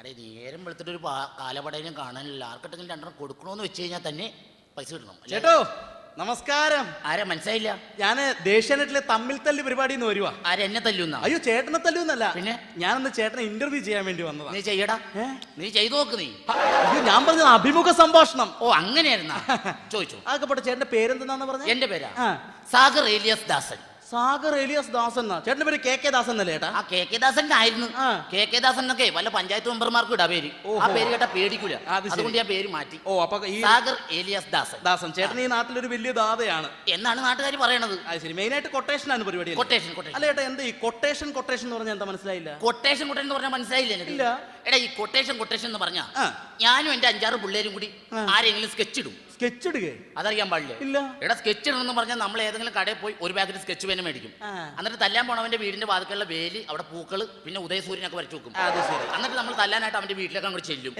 അടേ നേരം വെളുത്തിട്ട് ഒരു കാലപടയിലും കാണാനില്ല. ആർക്കെട്ടെങ്കിലും രണ്ടെണ്ണം കൊടുക്കണോന്ന് വെച്ച് കഴിഞ്ഞാൽ തന്നെ പൈസ കിട്ടണം. ചേട്ടോ നമസ്കാരം. ആരാ മനസ്സിലായില്ല? ഞാന് ദേശീയനെറ്റിലെ തമ്മിൽ തല്ല് പരിപാടി വരുവാ. ആരാ എന്നെ തല്ലുന്ന? അയ്യോ ചേട്ടനെ തല്ലൂന്നല്ല, പിന്നെ ഞാനൊന്ന് ചേട്ടനെ ഇന്റർവ്യൂ ചെയ്യാൻ വേണ്ടി വന്നതാ. നീ ചെയ്യടാ, നീ ചെയ്തു നോക്ക്. നീ അയ്യോ ഞാൻ പറഞ്ഞ അഭിമുഖ സംഭാഷണം. ഓ അങ്ങനെയായിരുന്നാ? ചോദിച്ചു. ആകെപ്പെട്ട ചേട്ടന്റെ പേരെന്താന്ന് പറഞ്ഞ? എന്റെ പേരാ സാഗർ ഏലിയാസ് ദാസൻ. സാഗർ ഏലിയാസ് ദാസൻ. ചേട്ടന്റെ പേര് കെ ദാസൻ എന്നല്ലേ ചേട്ടാ? ആ കെ ദാസന്റെ ആയിരുന്നു. കെ ദാസൻ എന്നൊക്കെ വല്ല പഞ്ചായത്ത് മെമ്പർമാർക്കും ഇടാ പേര്. ആ പേര് കേട്ടാ പേടിക്കൂല, അതുകൊണ്ട് ഞാൻ പേര് മാറ്റി. ഓ അപ്പൊ സാഗർ ഏലിയാസ് ദാസൻ. ദാസൻ ചേട്ടൻ ഈ നാട്ടിലൊരു വലിയ ദാതയാണ് എന്നാണ് നാട്ടുകാർ പറയണത്. അത് ശരി. മെയിൻ ആയിട്ട് കൊട്ടേഷൻ ആണ് പരിപാടി. കൊട്ടേഷൻ അല്ല ചേട്ടാ, എന്താ ഈ കൊട്ടേഷൻ എന്ന് പറഞ്ഞാൽ എന്താ മനസ്സിലായില്ല? കൊട്ടേഷൻ എന്ന് പറഞ്ഞാൽ മനസ്സിലായില്ല എനിക്ക്. എടാ ഈ കൊട്ടേഷൻ എന്ന് പറഞ്ഞാ ഞാനും എന്റെ 5-6 പിള്ളേരും കൂടി ആരെങ്കിലും സ്കെച്ച് ഇടും. സ്കെച്ച് ഇടുക അതറിയാൻ പാടില്ല. ഇല്ല. എടാ സ്കെച്ച് ഇടണമെന്ന് പറഞ്ഞാൽ നമ്മൾ ഏതെങ്കിലും കടയിൽ പോയി ഒരു പാക്കറ്റ് സ്കെച്ച് പെൻ മേടിക്കും. എന്നിട്ട് തല്ലാൻ പോണവന്റെ വീടിന്റെ വാതിലുള്ള വേലി, അവിടെ പൂക്കള്, പിന്നെ ഉദയസൂര്യനൊക്കെ വരച്ചു വെക്കും. എന്നിട്ട് നമ്മൾ തല്ലാനായിട്ട് അവന്റെ വീട്ടിലേക്ക് അങ്ങോട്ട് ചെല്ലും.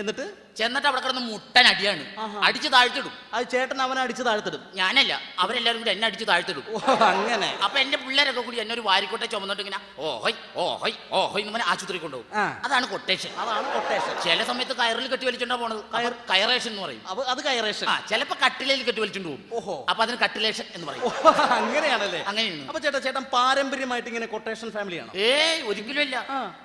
ചെന്നിട്ട് അവിടെ കിടന്ന് മുട്ടൻ അടിയാണ്, അടിച്ച് താഴ്ത്തിടും. അത് ചേട്ടൻ അവനെ അടിച്ച് താഴ്ത്തിടും? ഞാനല്ല, അവരെല്ലാരും കൂടി എന്നെ അടിച്ച് താഴ്ത്തിടും. അങ്ങനെ. അപ്പൊ എന്റെ പിള്ളേരൊക്കെ കൂടി എന്നെ ഒരു വാരിക്കോട്ടെ ചുമന്നിട്ട് ഇങ്ങനെ ഓഹോയ് ഓഹോയ് ഓഹോയ് എന്ന് ആശുപത്രി കൊണ്ടുപോകും. അതാണ് കൊട്ടേഷൻ. ചില സമയത്ത് കയറിൽ കെട്ടി വലിച്ചോണ്ടാ പോണത്. കയറേഷൻ എന്ന് പറയും. അത് കയറേഷൻ. ചിലപ്പോ കട്ടിലയിൽ കെട്ടി വലിച്ചോണ്ട് പോകും. അപ്പൊ അതിന് കട്ടിലേഷൻ എന്ന് പറയും. അങ്ങനെയാണല്ലേ? അങ്ങനെയാണ്. അപ്പൊ ചേട്ടൻ പാരമ്പര്യമായിട്ട് ഇങ്ങനെ കൊട്ടേഷൻ ഫാമിലിയാണോ? ഒരിക്കലും ഇല്ല.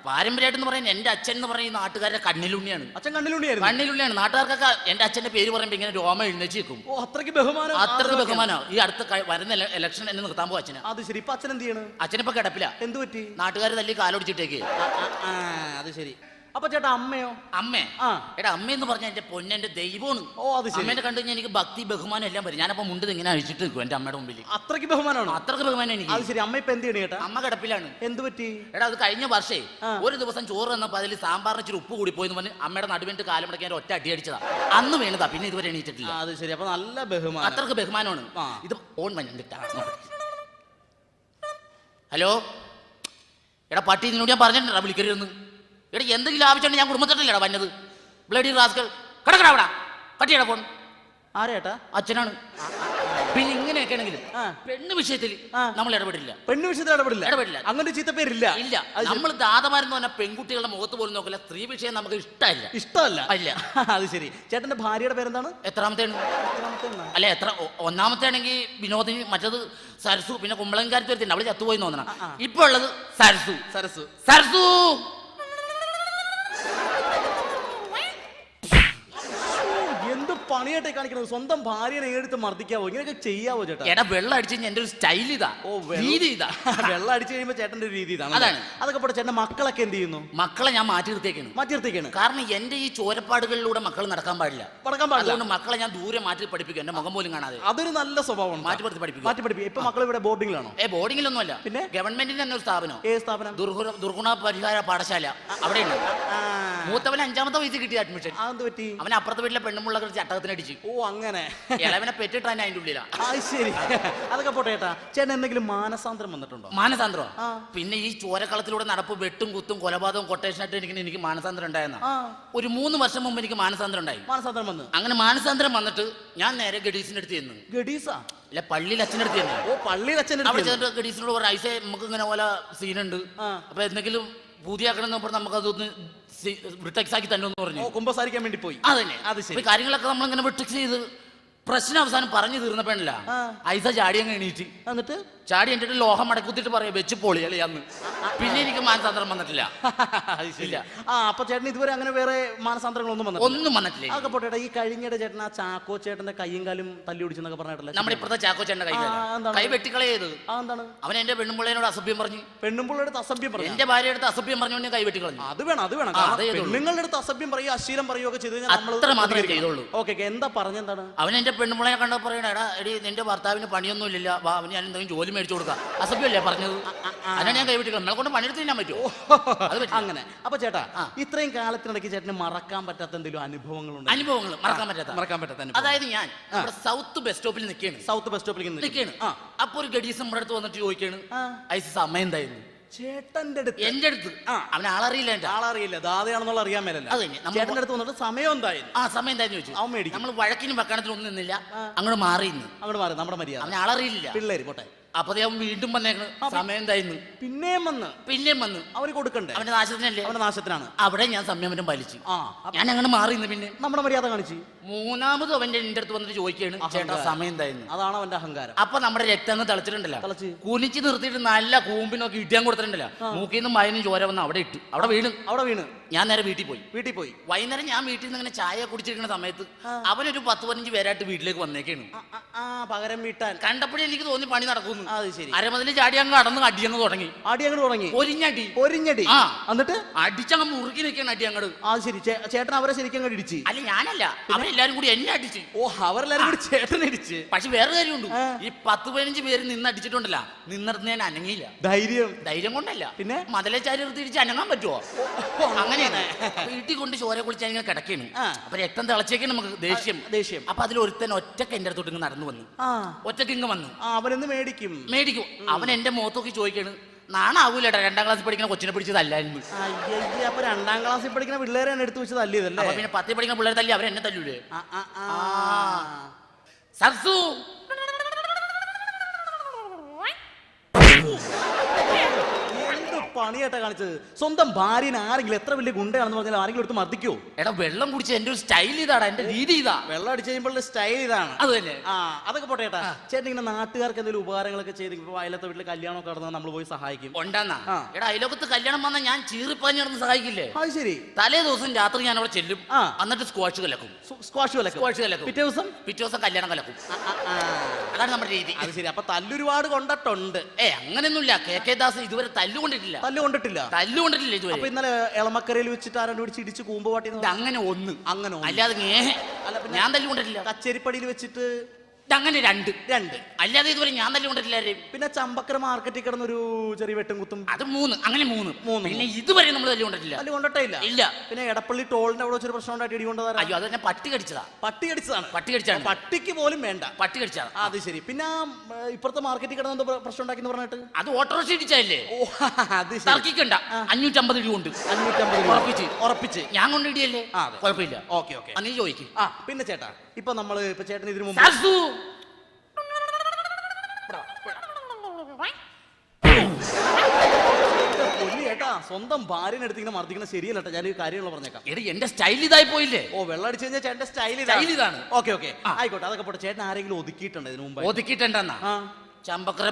പാരമ്പര്യമായിട്ട് പറയുന്നത് എന്റെ അച്ഛൻ എന്ന് പറയുന്ന നാട്ടുകാരുടെ കണ്ണിലുണ്ണിയാണ്. അച്ഛൻ കണ്ണിലുണ്ണിയാണ്. നാട്ടുകാർക്കൊക്കെ എന്റെ അച്ഛന്റെ പേര് പറയുമ്പോ ഇങ്ങനെ രോമ എഴുന്നേച്ച് വെക്കും. അത്രയ്ക്ക് ബഹുമാനം. അത്രയ്ക്ക് ബഹുമാനം. ഈ അടുത്ത വരുന്ന ഇലക്ഷൻ എന്നെ നിർത്താൻ പോകും അച്ഛന്. അത് ശരി. ഇപ്പൊ അച്ഛൻ എന്ത് ചെയ്യണം? അച്ഛനിപ്പോ കിടപ്പില്ല. എന്ത് പറ്റി? നാട്ടുകാർ തല്ലി കാലൊടിച്ചിട്ടേക്ക്. അത് ശരി. അപ്പൊ ചേട്ടാ അമ്മയോ? അമ്മേ എടാ അമ്മ എന്ന് പറഞ്ഞാൽ എന്റെ പൊന്നെന്റെ ദൈവമാണ്. അമ്മേനെ കണ്ടു കഴിഞ്ഞാൽ എനിക്ക് ഭക്തി ബഹുമാനം എല്ലാം വരും. ഞാനപ്പോ മുണ്ട് ഇങ്ങനെ അഴിച്ചിട്ട് നിൽക്കും എന്റെ അമ്മയുടെ മുമ്പിൽ. അത്രയ്ക്ക് ബഹുമാനമാണോ? അത്രയ്ക്ക് ബഹുമാനം എനിക്ക്. അത് ശരി. അമ്മ ഇപ്പൊ എന്ത് ചെയ്യണ ചേട്ടാ? അമ്മ കിടപ്പിലാണ്. എന്ത് പറ്റി? എടാ അത് കഴിഞ്ഞ വർഷേ ഒരു ദിവസം ചോറ് തന്നപ്പോ അതിൽ സാമ്പാറിന് ഇച്ചിരി ഉപ്പ് കൂടി പോയെന്ന് പറഞ്ഞ് അമ്മയുടെ നടുവിട്ട് കാലം മുടക്കാൻ ഒറ്റ അടി അടിച്ചതാ. അന്ന് വീണതാ, പിന്നെ ഇതുവരെ എണീറ്റിട്ടില്ല. അത് ശരി. അപ്പൊ നല്ല ബഹുമാനം. അത്രയ്ക്ക് ബഹുമാനമാണ്. ഇത് ഓൺ വന്നിട്ടാ. ഹലോ എടാ പട്ടി, നിന്നോട് ഞാൻ പറഞ്ഞിട്ടുണ്ടാ വിളിക്കരുതെന്ന്. എടാ എന്തെങ്കിലും ആവശ്യമുണ്ട്, ഞാൻ കുടുംബത്തിലല്ലടാ വന്നത്. ബ്ലഡി റാസ്കൽ കിടക്കടാ അവിടെ. കട്ടിയടാ ഫോൺ. ആരേട്ടാ? അച്ഛനാണ്. പിന്നെ ഇങ്ങനെയൊക്കെ ആണെങ്കിലും പെണ്ണ് വിഷയത്തിൽ നമ്മൾ ഇടപെടില്ല. പെണ്ണ് വിഷയത്തിൽ ഇടപെടില്ല. അങ്ങനെ ചീത്ത പേരില്ല. ഇല്ല. നമ്മൾ ദാതമാരെന്ന് പറഞ്ഞാൽ പെൺകുട്ടികളുടെ മുഖത്ത് പോലും നോക്കില്ല. സ്ത്രീ വിഷയം നമുക്ക് ഇഷ്ടമല്ല. അത് ശരി. ചേട്ടന്റെ ഭാര്യയുടെ പേരെന്താണ്? എത്രാമത്തെ അല്ല ഒന്നാമത്തെ ആണെങ്കിൽ വിനോദിനി, മറ്റത് സരസു, പിന്നെ കുമ്പളങ്കാരത്തി വരുത്തിണ്ട്, അവള് ചത്തുപോയി തോന്നണം. ഇപ്പൊ ഉള്ളത് സരസു. പണിയായിട്ട് കാണിക്കുന്നത്. സ്വന്തം ഭാര്യനെ എടുത്ത് മർദ്ദിക്കാവോ? ഇങ്ങനെയൊക്കെ ചെയ്യാവോ ചേട്ടാ? എടാ വെള്ളം അടിച്ച് കഴിഞ്ഞാൽ എന്റെ ഒരു സ്റ്റൈൽ ഇതാ. രീതി ഇതാ. വെള്ളം അടിച്ചു കഴിയുമ്പോ ചേട്ടന്റെ രീതി ഇതാണ്. അതാണ്. അതൊക്കെ പോട്ടെ, ചേട്ടന്റെ മക്കളൊക്കെ എന്ത് ചെയ്യുന്നു? മക്കളെ ഞാൻ മാറ്റി നിർത്തിയേക്കാണ്. കാരണം എന്റെ ഈ ചോരപ്പാടുകളിലൂടെ മക്കൾ നടക്കാൻ പാടില്ല. അതുകൊണ്ട് മക്കളെ ഞാൻ ദൂരെ മാറ്റി പഠിപ്പിക്കും, എന്റെ മുഖം പോലും കാണാതെ. അതൊരു നല്ല സ്വഭാവമാണ്. മാറ്റി പഠിപ്പിക്കും. ഇപ്പൊ മക്കൾ ഇവിടെ ബോർഡിംഗിലാണോ? ബോർഡിംഗിലൊന്നും അല്ല. പിന്നെ ഗവൺമെന്റിന്റെ തന്നെ ഒരു സ്ഥാപനം. സ്ഥാപനം? ദുർഗുണ പരിഹാര പാഠശാല. അവിടെയുണ്ട്. മൂത്തവന് 5ാമത്തെ വയസ്സിൽ കിട്ടിയ അഡ്മിഷൻ. അവൻ അപ്പുറത്തെ വീട്ടിലെ പെണ്ണുമുള്ള ചട്ടകത്തിനടിച്ചു. അങ്ങനെ ഇളവനെ പെറ്റിട്ട് തന്നെ അതിന്റെ ഉള്ളിലാ. ശരി. അതൊക്കെ പോട്ടെ ചേട്ടാ. ചേട്ടൻ എന്തെങ്കിലും മാനസാന്തരം വന്നിട്ടുണ്ടോ? മാനസാന്തരം പിന്നെ ഈ ചോരക്കളത്തിലൂടെ നടപ്പ്, വെട്ടും കുത്തും കൊലപാതകവും കൊട്ടേഷനായിട്ട് എനിക്ക് മാനസാന്തരം ഉണ്ടായെന്ന. ഒരു 3 വർഷം മുമ്പ് എനിക്ക് മാനസാന്തരം ഉണ്ടായി. അങ്ങനെ മാനസാന്തരം വന്നിട്ട് ഞാൻ നേരെ ഗഡീസിന്റെ അടുത്ത് ചെന്നു. ഗഡീസാ? അല്ല, പള്ളിയിൽ അച്ഛനടുത്ത് തന്നെ. പള്ളിയിൽ അച്ഛൻ അവിടെ ചെന്നിട്ട് ഗഡീസിനോട് പറഞ്ഞു, ഐസേ നമുക്ക് ഇങ്ങനെ പോലെ സീനുണ്ട്, അപ്പൊ എന്തെങ്കിലും പൂതിയാക്കണം പറഞ്ഞാൽ നമുക്ക് അതൊന്ന് ബ്രിട്ടക്സ് ആക്കി തന്നെ എന്ന് പറഞ്ഞു. കുമ്പസാരിക്കാൻ വേണ്ടി പോയി. അതന്നെ. അത് ശരി. കാര്യങ്ങളൊക്കെ നമ്മളിങ്ങനെ ബ്രിട്ടക്സ് ചെയ്ത് പ്രശ്നം അവസാനം പറഞ്ഞു തീർന്നപ്പോഴല്ല ഐസ ചാടി അങ്ങ് എണീറ്റ്. എന്നിട്ട് ചാടി എന്നിട്ട് ലോഹം മടക്കുത്തിട്ട് പറയാം വെച്ച് പൊളിയല്ലേ അന്ന്. പിന്നെ എനിക്ക് മാനസാന്തരം വന്നിട്ടില്ല. അപ്പൊ ചേട്ടൻ ഇതുവരെ അങ്ങനെ വേറെ മാനസാന്തരങ്ങളൊന്നും വന്നിട്ടില്ല. അതൊക്കെ പോട്ടെ. ഈ കഴിഞ്ഞിടെ ചേട്ടൻ ആ ചാക്കോ ചേട്ടന്റെ കയ്യും കാലും തല്ലി ഒടിച്ചെന്നൊക്കെ പറഞ്ഞിട്ടില്ല? നമ്മുടെ ഇപ്പഴത്തെ ചാക്കോ ചേട്ടന്റെ കൈ വെട്ടിക്കളയത്. എന്താണ്? അവൻ എന്റെ പെണ്ണുമ്പിള്ളേനോട് അസഭ്യം പറഞ്ഞു. പെണ്ണുമ്പിള്ളയുടെ അസഭ്യം പറഞ്ഞു? എന്റെ ഭാര്യയുടെ അസഭ്യം പറഞ്ഞു കൈ വെട്ടിക്കളഞ്ഞു. അത് വേണം. നിങ്ങളുടെ അടുത്ത് അസഭ്യം പറയുക, അശ്ലീലം പറയുകയൊക്കെ ചെയ്ത് അത്ര മാത്രമേ ചെയ്തോളൂ. ഓക്കെ. എന്താ പറഞ്ഞെന്താണ്? അവൻ എന്റെ പെണ്ണുമ്പിള്ളേനെ കണ്ട പറയണ, എടാ എടി നിന്റെ ഭർത്താവിന് പണിയൊന്നും ഇല്ല, അവന് ഞാൻ എന്തെങ്കിലും ജോലി മേടിച്ചു കൊടുക്കാം. അസഭ്യമല്ലേ പറഞ്ഞത്? അതിനാണ് ഞാൻ കൈവിട്ടില്ല. നമ്മളെ കൊണ്ട് പണിയെടുത്ത് തിന്നാൻ പറ്റുമോ? അങ്ങനെ. അപ്പൊ ചേട്ടാ, ഇത്രയും കാലത്തിനിടയ്ക്ക് ചേട്ടന് മറക്കാൻ പറ്റാത്ത എന്തെങ്കിലും അനുഭവങ്ങളുണ്ട്? അനുഭവങ്ങൾ മറക്കാൻ പറ്റാത്ത. അതായത് ഞാൻ സൗത്ത് ബസ് സ്റ്റോപ്പിൽ നിൽക്കുകയാണ്. അപ്പൊ ഒരു ഗഡീസ് നമ്മുടെ അടുത്ത് വന്നിട്ട് ചോദിക്കാണ്, ഐസ് സമയം എന്തായിരുന്നു? ചേട്ടന്റെ അടുത്ത്? എന്റെ അടുത്ത്. അവൻ ആളറിയില്ല, ദാതയാണെന്നുള്ള അറിയാൻ മേലല്ല. ചേട്ടന്റെ അടുത്ത് വന്നിട്ട് സമയം എന്തായിരുന്നു? സമയം എന്തായിരുന്നു ചോദിച്ചു. നമ്മൾ വഴക്കിനും വക്കാണത്തിനും ഒന്നും നിന്നില്ല, അങ്ങോട്ട് മാറി. നമ്മുടെ മര്യാദ. അവൻ ആളറിയില്ല. പിള്ളേര് പോട്ടെ. അപ്പൊ അവൻ വീണ്ടും വന്നേക്കണ്. സമയം എന്തായിരുന്നു? പിന്നെയും വന്ന് അവന് കൊടുക്കണ്ടേ? അവന്റെ നാശത്തിനല്ലേ? അവന്റെ നാശത്തിനാണ്. അവിടെ ഞാൻ സംയമനം പാലിച്ചു. ഞാൻ അങ്ങനെ മാറി നിന്ന് പിന്നെ നമ്മുടെ മര്യാദ കാണിച്ചു. മൂന്നാമത് അവന്റെ എന്റെ അടുത്ത് വന്നിട്ട് ചോദിക്കുകയാണ്, ചേട്ടാ സമയം എന്തായിരുന്നു? അതാണ് അവന്റെ അഹങ്കാരം. അപ്പൊ നമ്മുടെ രക്തം അങ്ങ് തിളച്ചിട്ടുണ്ടല്ലോ, കുനിച്ച് നിർത്തിയിട്ട് നല്ല കൂമ്പിനൊക്കെ ഇടിയാൻ കൊടുത്തിട്ടുണ്ടല്ലോ. മൂക്കിന്നും വായനും ചോര വന്ന് അവിടെ ഇട്ടു. അവിടെ വീണ് ഞാൻ നേരെ വീട്ടിൽ പോയി. വൈകുന്നേരം ഞാൻ വീട്ടിൽ നിന്ന് ഇങ്ങനെ ചായ കുടിച്ചിരിക്കുന്ന സമയത്ത് അവനൊരു 10-15 പേരായിട്ട് വീട്ടിലേക്ക് വന്നേക്കാണ്. പകരം വീട്ടാൻ കണ്ടപ്പോഴേ എനിക്ക് തോന്നി പണി നടക്കുന്നു. ശരി. അരമതിൽ ചാടി അങ്ങ് കടന്ന് അടിയങ്ങ് തുടങ്ങി. പൊരിഞ്ഞടി. എന്നിട്ട് അടിച്ചങ്ങ് മുറുക്കി നിൽക്കണം അടി അങ്ങോട്ട്. ശരി. ചേട്ടൻ അവരെ ശരിക്കും അങ്ങ് ഇടിച്ച്? അല്ല, ഞാനല്ല, അവരെല്ലാരും കൂടി എന്നെ അടിച്ച്. അവരെല്ലാരും കൂടി ചേട്ടനെ ഇടിച്ച്. പക്ഷെ വേറെ കാര്യമുണ്ട്, ഈ 10-15 പേര് നിന്ന് അടിച്ചിട്ടുണ്ടല്ല, നിന്നിടത്ത് ഞാൻ അനങ്ങിയില്ല. ധൈര്യം കൊണ്ടല്ല, പിന്നെ മതിലെ ചാരി എടുത്ത് ഇടിച്ച് അനങ്ങാൻ പറ്റുമോ? അങ്ങനെയാണ്. വീട്ടിൽ കൊണ്ട് ചോര കുളിച്ച് അങ്ങനെ കിടക്കാണ്. അപ്പൊ രക്തം തിളച്ചേക്കാണ് നമുക്ക് ദേഷ്യം. അപ്പൊ അതിലൊരുത്തൻ ഒറ്റക്ക് എന്റെ അടുത്തോട്ട് ഇങ്ങ് നടന്നു വന്നു. ഒറ്റക്ക് ഇങ്ങ് വന്നു. അവനെന്ന് മേടിക്കും. അവൻ എന്റെ മുഖത്തൊക്കെ ചോദിക്കാണ്, നാണാവൂലേട്ടാ 2ാം ക്ലാസ്സിൽ പഠിക്കുന്ന കൊച്ചിനെ പിടിച്ചതല്ലായിരുന്നു. അപ്പൊ 2ാം ക്ലാസ്സിൽ പഠിക്കുന്ന പിള്ളേരെ എടുത്തു വെച്ച് തല്ലിയതല്ലേ? പിന്നെ 10ൽ പഠിക്കുന്ന പിള്ളേരെ തല്ലി അവരെന്നെ തല്ലൂലേ? സർസു പണിയായിട്ടാ കാണിച്ചത്. സ്വന്തം ഭാര്യനെ ആരെങ്കിലും എത്ര വലിയ ഗുണ്ടയാണെന്ന് പറഞ്ഞാൽ ആരെങ്കിലും എടുത്ത് മർദ്ദിക്കോ? എടാ, വെള്ളം കുടിച്ച് എന്റെ ഒരു സ്റ്റൈൽ ഇതാടാ, എന്റെ രീതി ഇതാ. വെള്ളം അടിച്ചു കഴിയുമ്പോൾ സ്റ്റൈൽ ഇതാണ്. അത് തന്നെ. അതൊക്കെ പോട്ടെ ചേട്ടാ. ചേട്ടൻ ഇങ്ങനെ നാട്ടുകാർക്ക് എന്തെങ്കിലും ഉപകാരങ്ങളൊക്കെ ചെയ്ത് ഇപ്പൊ അയലത്തെ വീട്ടിൽ കല്യാണമൊക്കെ നടന്നാൽ നമ്മൾ പോയി സഹായിക്കും. ഉണ്ടെന്നാ? എടാ, അയലോകത്ത് കല്യാണം വന്നാൽ ഞാൻ ചീറിപ്പാഞ്ഞ് നടന്ന് സഹായിക്കില്ലേ? അത് ശരി. തലേ ദിവസം രാത്രി ഞാൻ അവിടെ ചെല്ലും, എന്നിട്ട് സ്ക്വാഷ് കലക്കും. പിറ്റേ ദിവസം കല്യാണം കലക്കും. അതാണ് നമ്മുടെ രീതി. അത് ശരി. അപ്പൊ തല്ലൊരുപാട് കൊണ്ടിട്ടുണ്ട്? അങ്ങനെയൊന്നുമില്ല. കെ ദാസ് ഇതുവരെ തല്ലുകൊണ്ടിട്ടില്ല. ഇതുവരെ. അപ്പൊ ഇന്നലെ എളമക്കരയിൽ വെച്ചിട്ട് ആരാണ്ട് പിടിച്ച് ഇടിച്ച് കൂമ്പ് പാട്ടി? അങ്ങനെ ഒന്ന് അല്ലാതെ ഞാൻ തല്ലുകൊണ്ടിട്ടില്ല. കച്ചേരിപ്പടിയിൽ വെച്ചിട്ട് അങ്ങനെ രണ്ട് അല്ലാതെ ഇതുവരെ ഞാൻ തല്ലുകൊണ്ടിട്ടില്ല. പിന്നെ ചമ്പക്കര മാർക്കറ്റിൽ കിടന്നൊരു ചെറിയ വെട്ടും കുത്തും, അത് മൂന്ന്. പിന്നെ ഇതുവരെ നമ്മൾ തല്ലുകൊണ്ടിട്ടില്ല. ഇല്ല. പിന്നെ എടപ്പള്ളി ടോളിന്റെ അവിടെ വെച്ചൊരു പ്രശ്നം ഉണ്ടായിട്ട് ഇടികൊണ്ടതാ. അയ്യോ, അത് തന്നെ പട്ടി കടിച്ചതാണ്. പട്ടിക്ക് പോലും വേണ്ട, പട്ടി കടിച്ചതാണ്. അത് ശരി. പിന്നെ ഇപ്പുറത്തെ മാർക്കറ്റിൽ കിടന്ന പ്രശ്നം ഉണ്ടാക്കി പറഞ്ഞിട്ട് അത് ഓട്ടോറിക്ഷ ഇടിച്ചല്ലേ? അത് തർക്കിക്കണ്ട. 550 ഇടി കൊണ്ട് 550 ഉറപ്പിച്ച് ഞാൻ കൊണ്ട് ഇടിയല്ലേ? കുഴപ്പമില്ല. ഓക്കെ. നീ ചോദിക്കും. പിന്നെ ചേട്ടാ, ഇപ്പൊ നമ്മള് ചേട്ടൻ ഇതിനു മുമ്പ് സ്വന്തം ഭാര്യനെ എടുത്ത് ഇങ്ങനെ മർദ്ദിക്കുന്ന ശരിയല്ല. ഞാൻ കാര്യങ്ങൾ പറഞ്ഞേക്കാം. എന്റെ സ്റ്റൈൽ ഇതായി പോയില്ലേ? വെള്ളം അടിച്ചു കഴിഞ്ഞാൽ ചേട്ടന്റെ സ്റ്റൈൽ ഇതാണ്. ഓക്കെ. ആയിക്കോട്ടെ, അതൊക്കെ പോട്ടെ. ചേട്ടൻ ആരെങ്കിലും ഒതുക്കിയിട്ടുണ്ട് ഇതിനു മുമ്പ്? ഒതുക്കിയിട്ടുണ്ടെന്നാ? ചമ്പക്കര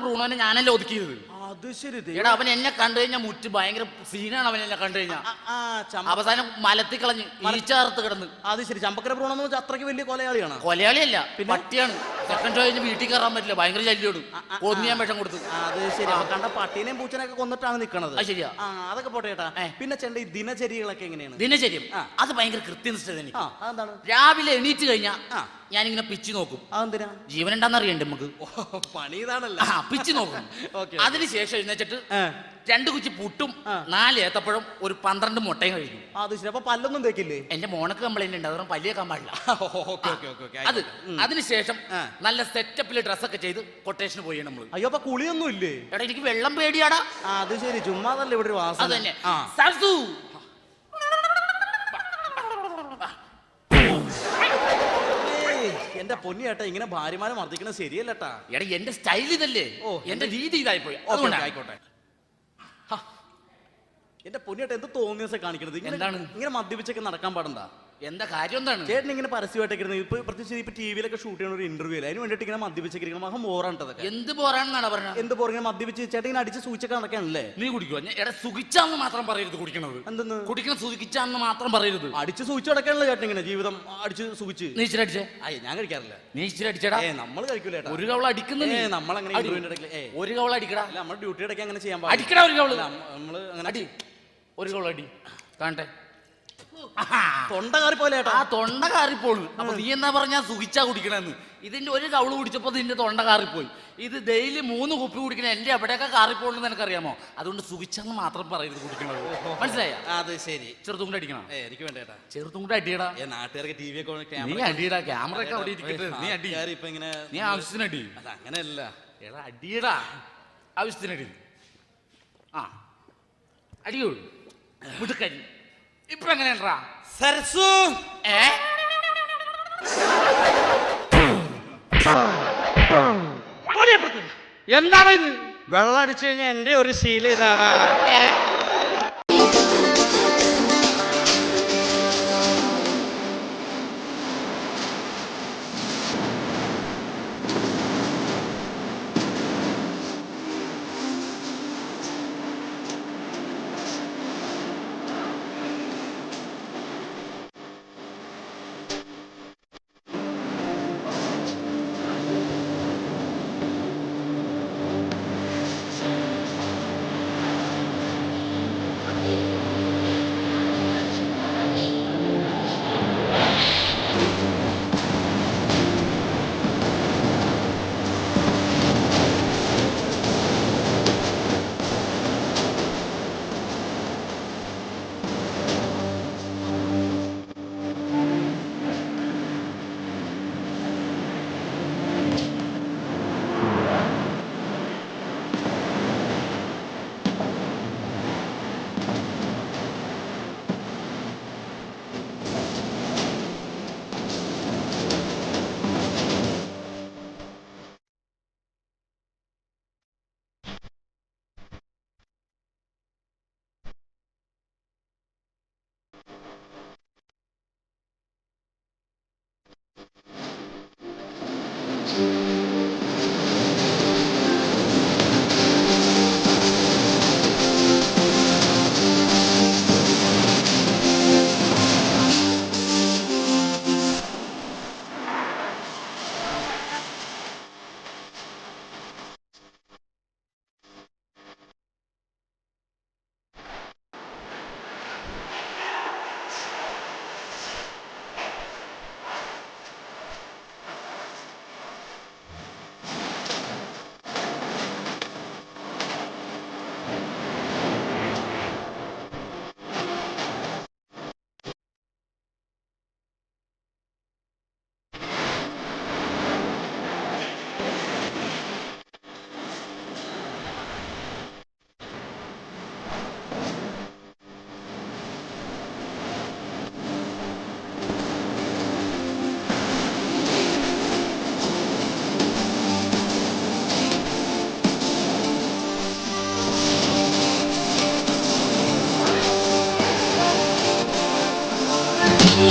ബ്രൂണോനെ ഞാനല്ലേ ഒതുക്കിയത്. അത് ശരി. അവൻ എന്നെ കണ്ടു കഴിഞ്ഞാൽ മുറ്റ് ഭയങ്കര സീനാണ്. അവൻ എന്നെ കണ്ടു കഴിഞ്ഞാൽ അവസാനം മലത്തി കളഞ്ഞ് മരിച്ചാർത്ത് കിടന്ന്. അത് ശരി. ചമ്പക്കര ബ്രൂണോ എന്ന് വെച്ചാൽ അത്രയ്ക്ക് വലിയ കൊലയാളിയാണ്? കൊലയാളിയല്ല, പട്ടിയാണ്. സെക്കൻഡ് ഷോ കഴിഞ്ഞ് വീട്ടിൽ കയറാൻ പറ്റില്ല, ഭയങ്കര ശല്യോടും. കൊന്നിയാൻ വിഷം കൊടുത്തു. അത് ശരി. കണ്ട പട്ടീനെയും പൂച്ചനെയൊക്കെ കൊന്നിട്ടാണ് നിൽക്കണത്. ശരിയാ. അതൊക്കെ പോട്ടെ ചേട്ടാ. പിന്നെ ചേട്ടൻ ഈ ദിനചര്യകളൊക്കെ എങ്ങനെയാണ്? ദിനചര്യം അത് ഭയങ്കര കൃത്യനിഷ്ഠത. രാവിലെ എണീറ്റ് കഴിഞ്ഞാ ഞാനിങ്ങനെ പിച്ച് നോക്കും. അതെന്തിനാ? ജീവൻ ഉണ്ടാന്നറിയണ്ടേ നമുക്ക്? പണി ഇതാണല്ലോ. പിച്ച് നോക്കും. അതിനുശേഷം എഴുന്നേച്ചിട്ട് 2 കുച്ചി പുട്ടും 4 ഏത്തപ്പഴം ഒരു 12 മുട്ടയും കഴിക്കും. അത് ശരി. അപ്പൊ പല്ലൊന്നും തേക്കില്ലേ? എന്റെ മോണക്ക് കംപ്ലൈന്റ് ഉണ്ട്, അതുകൊണ്ട് പല്ലിയേക്കാൻ പാടില്ല. അതിനുശേഷം നല്ല സെറ്റപ്പിൽ ഡ്രസ്സൊക്കെ ചെയ്ത് കൊട്ടേഷന് പോയി നമ്മള്. അയ്യോ, അപ്പൊ കുളിയൊന്നും ഇല്ലേ? എടാ, എനിക്ക് വെള്ളം പേടിയാടാ. അത് ശരി. ചുമ്മാതല്ലേ ഇവിടെ ഒരു വാസന. അത് തന്നെ. സർസു എന്റെ പൊന്നിയേട്ടാ, ഇങ്ങനെ ഭാര്യമാരെ മർദ്ദിക്കണത് ശരിയല്ലട്ടാ. എന്റെ സ്റ്റൈൽ ഇതല്ലേ? എന്റെ രീതി ഇതായി പോയി. ആയിക്കോട്ടെ. എന്റെ പൊന്നിയേട്ടാ, എന്ത് തോന്നിയ കാണിക്കണത്? എന്താണ് ഇങ്ങനെ മദ്യപിച്ചൊക്കെ നടക്കാൻ പാടണ്ട? എന്താ കാര്യം? എന്താണ് ചേട്ടൻ ഇങ്ങനെ പരസ്യമായിട്ടൊക്കെ ഇപ്പൊ പ്രത്യേകിച്ച് ഇപ്പൊ ടിവിയിലൊക്കെ ഷൂട്ട് ചെയ്യുന്ന ഒരു ഇന്റർവ്യൂ അതിന് വേണ്ടിട്ട് ഇങ്ങനെ മദ്യപിച്ചിരിക്കണം? മഹം ബോറാണ്ടതൊക്കെ. എന്ത് ബോറാണെന്നാണ് പറഞ്ഞത്? എന്ത് ബോറിങ്ങനെ മദ്യപിച്ച് ചേട്ടൻ ഇങ്ങനെ അടിച്ച് സൂചിച്ചൊക്കെ നടക്കാനല്ലേ? നീ കുടിക്കുവോ? സുഖിച്ചാന്ന് മാത്രം പറയരുത് കുടിക്കണത്. എന്തെന്ന്? കുടിക്കണം സുഖിച്ചാന്ന് മാത്രം പറയരുത്. അടിച്ച് സൂചിച്ച് നടക്കാനല്ലേ ചേട്ടൻ ഇങ്ങനെ ജീവിതം അടിച്ച് സുഖിച്ച്? നീ ഇച്ചിരി അടിച്ചേ? ഞാൻ കഴിക്കാറില്ല. നീ ഇച്ചിരി അടിച്ചടാ. നമ്മൾ കഴിക്കൂല. ഒരു കവള അടിക്കുന്ന നമ്മളങ്ങനെ ഒരു കവള അടിക്കടാ. നമ്മുടെ ഡ്യൂട്ടി ഇടയ്ക്ക് അങ്ങനെ ചെയ്യാൻ അടിക്കടാ. ഒരു കവള നമ്മള് അങ്ങനെ അടി. ഒരു കവള അടി കാണട്ടെ. തൊണ്ട കാറിപ്പോലെ. തൊണ്ട കാറിപ്പോളൂ. അപ്പൊ നീ എന്നാ പറഞ്ഞാ സുഖിച്ചാ കുടിക്കണെന്ന്? ഇതിന്റെ ഒരു കവള് കുടിച്ചപ്പോ നിന്റെ തൊണ്ട കാറിപ്പോയി. ഇത് ഡെയിലി 3 കുപ്പി കുടിക്കണ എന്റെ എവിടെയൊക്കെ കാറിപ്പോണെന്ന് എനിക്കറിയാമോ? അതുകൊണ്ട് സുഖിച്ചെന്ന് മാത്രം പറയരുത് കുടിക്കണത്. മനസ്സിലായ? അത് ശരി. ചെറുതും കൂടെ അടിക്കണം. എനിക്ക് വേണ്ടേട്ടാ. ചെറുതും കൂടെ അടിയടാ. നാട്ടുകാർക്ക് ടി വി ഒക്കെ നീ അടിയടാ. ക്യാമറ ഒക്കെ അവിടെ ഇരിക്കട്ടെ. നീ അടി. ഇപ്പൊ ഇങ്ങനെ നീ ആവശ്യത്തിന് അടി. അങ്ങനെയല്ല. അടിയടാ, ആവശ്യത്തിന് അടി. അടിയോളൂ മുടുക്കരി. ഇപ്പൊ എങ്ങനെയാ സർസു? എന്താണ് ഇത്? വെള്ളം അടിച്ചു കഴിഞ്ഞാൽ എന്റെ ഒരു ശീലം ഇതാണ്.